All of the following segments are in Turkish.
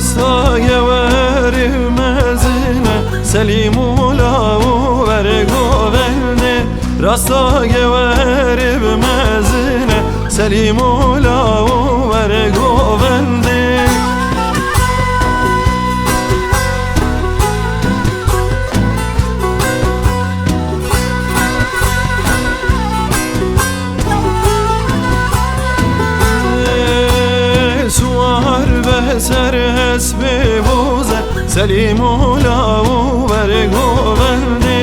rasta geveri mezine Selimu lahu ver govende Rasta geveri mezine Selimu lahu ver govende Ser esbi buze Selimu lahu ver govende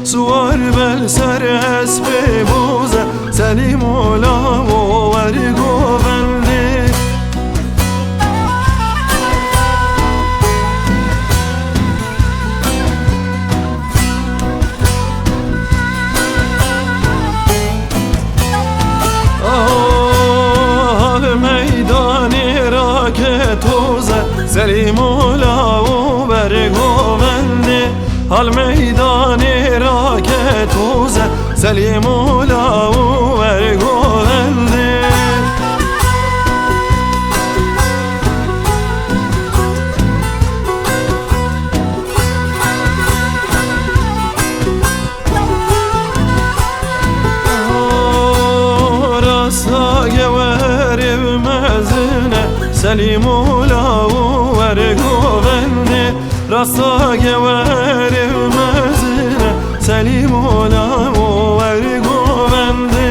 Suvar bel ser esbi buze Selimu lahu ver govende meydani raketoze Selimu lahu ver govende Hal meydani raketoze Selimu lahu ver govende Rasta geveri mezine Selimu lahu ver govende Rasta geveri mezine Selimu lahu ver govende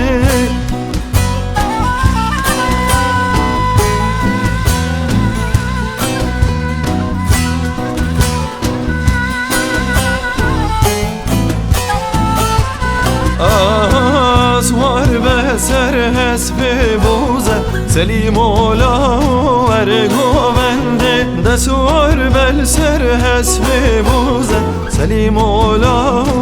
Asvar be ser esbi buze Selimu lahu ver govende Desuar bel ser esbi buze Selimu lahu